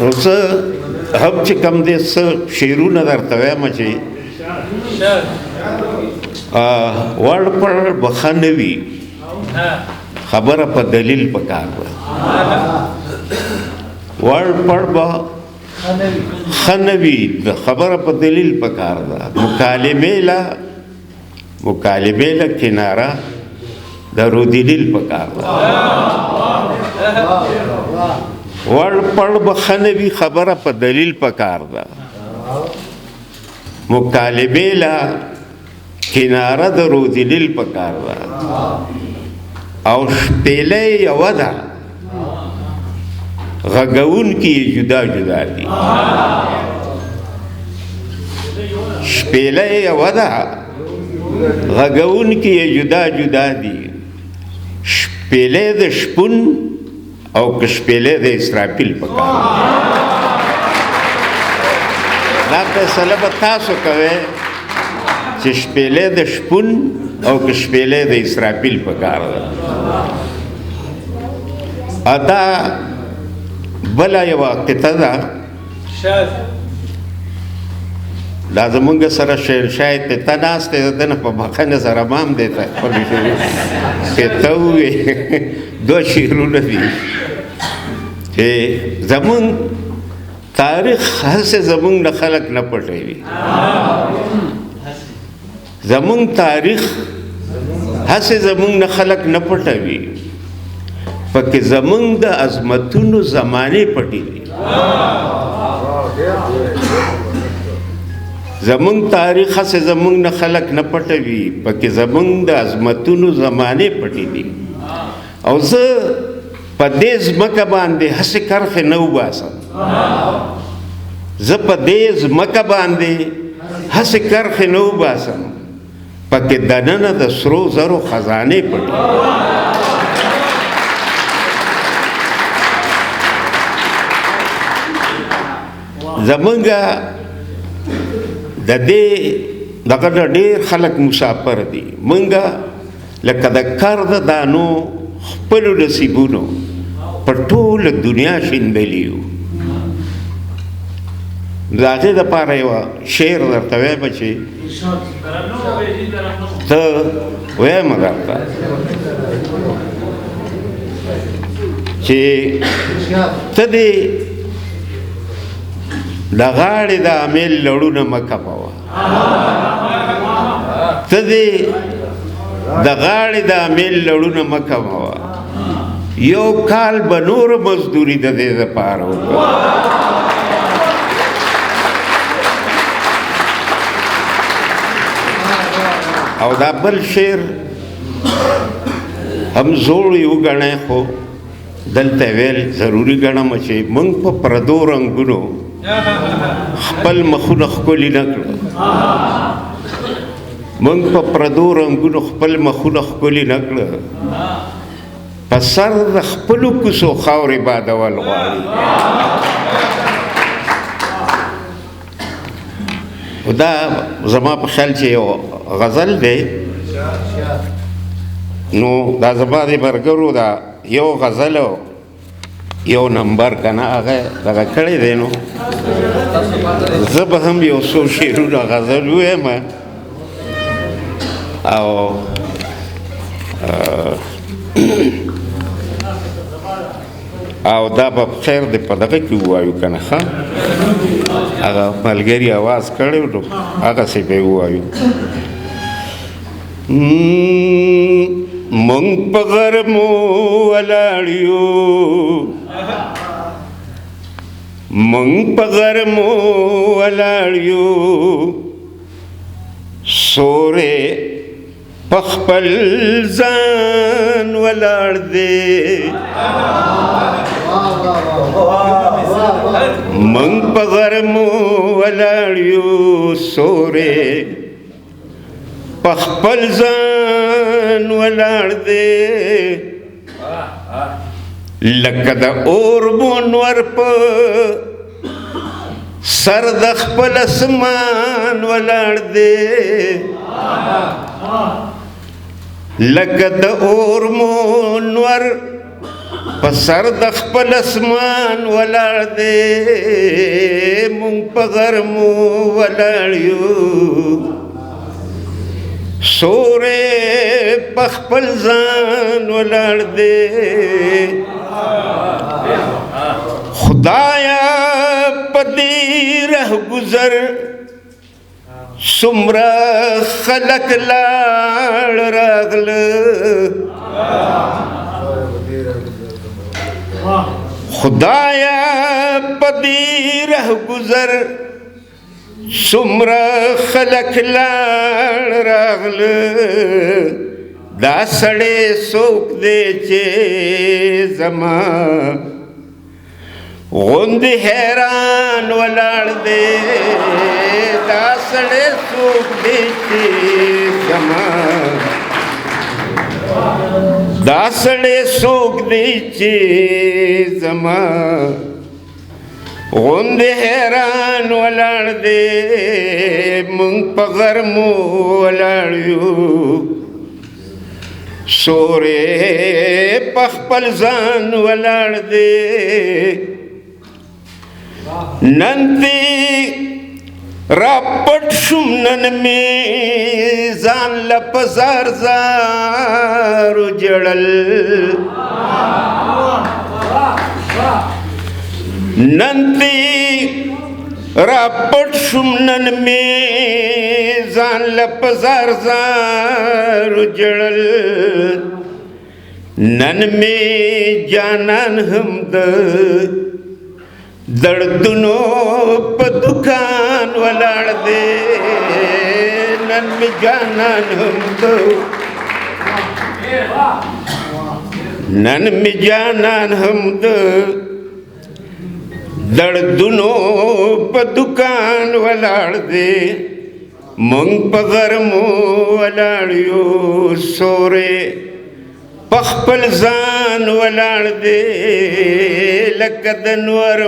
اوس هم چې کوم دې څه شعرونه درته وایم چې وړ پړ به ښه نه وي خبره په دلیل پکار ده وړ پړ به ښه نه وي خبره په دلیل پکار ده مکالمې له کناره درو دلیل پکار ده وړ پړ به ښه نه وي خبره په دلیل پکار ده مکالمې له کناره درو دلیل پکار ده او شپېلۍ یوه ده غږونکي یې جدا جدا دي شپېلۍ یوه ده غږونکي یې جدا جدا دي شپېلۍ د شپون او که شپېلۍ د اسرافیل پکار دا فیصله به تاسو کوئ چې شپېلۍ د شپون او که شپېلۍ د اسرافیل پکار ده دا بله یوه قطعه ده دا زمونږ سره شعرشاه قطعه ناست دی د ده نه په بخښنې سره ما هم دی ته خپلې قطعه ووې دوه شعرونه دي چې زمونږ تاریخ هسې زمونږ نه خلک نه پټوي زمونږ تاریخ هسې زمونږ نه خلک نه پټوي پکې زمونږ د عظمتونو زمانې پټې دي زمونږ تاریخ هسې زمونږ نه خلک نه پټوي پکې زمونږ د عظمتونو زمانې پټې دي او زه په دې ځمکه باندې هسې کرښې نه وباسم زه په دې ځمکه باندې هسې کرښې نه وباسم پکې دننه د سرو زرو خزانې پټې زمونږ د دې دغه نه ډېر خلک مسافر دي مونږ لکه د کر د دانو خپلو نصیبونو په ټوله دنیا شیندلي یو د هغې دپاره یوه شعر درته وایم چې ته وایم درته چې ته دې د غاړې د امیل لړونه مه کموه ته دې د غاړې د امیل لړونه مه کموه یو کال به نوره مزدوري د دې دپاره وکړه او دا بل شعر هم زوړ یې وګڼئ خو دلته ویل ضروري ګڼم چې موږ په پردو رنګونو خپل مخونه ښکلي نه کړه موږ په پردو رنګونو خپل مخونه ښکلي نه کړه په سر د خپلو کوڅو خاورې بادول غواړي دا زما په خیال چې یو غزل دی نو دا زما د ملګرو دا یو غزل یو نمبر که نه هغه دغه کړی دی نو زه به هم یو څو شعرونه غزل ووایم او دا به خیر دی په دغه کې ووایو که نه ښه هغه ملګري اواز کړی نو هغسې به یې ووایو مونږ په غرمو ولاړ یو مونږ په غرمو ولاړ یو سورې په خپل ځان ولاړ دی مونږ په غرمو ولاړ یو سورې په خپل ځان ولاړ دی لکه د اور منور په سر د خپل اسمان ولاړ دی لکه د اور منور په سر د خپل اسمان ولاړ دی مونږ په غرمو ولاړ یو سورې په خپل ځان ولاړ دی خدایا په دې ره گذر څومره خلک لاړ راغله خدایا په دې ره گذر څومره خلک لاړ راغله دا سړی څوک دی چې زما غوندې حیران ولاړ دی دا سړی څوک دی چې زما دا سړی څوک دی چې زما غوندې حیران ولاړ دی مونږ په غرمو ولاړ یو سورې په خپل ځان ولاړ دی نن دې را پټ شوم نن مې ځان له په زار زارو جړل نن دې را پټ شوم نن مې ځان له په زار زارو جړل نن مې جانان هم د دردونو په دکان ولاړ دی نن مې جانان هم د نن مې جانان هم د دردونو په دکان ولاړ دی مونږ په غرمو ولاړ یو سورې په خپل ځان ولاړ دی لکه د نور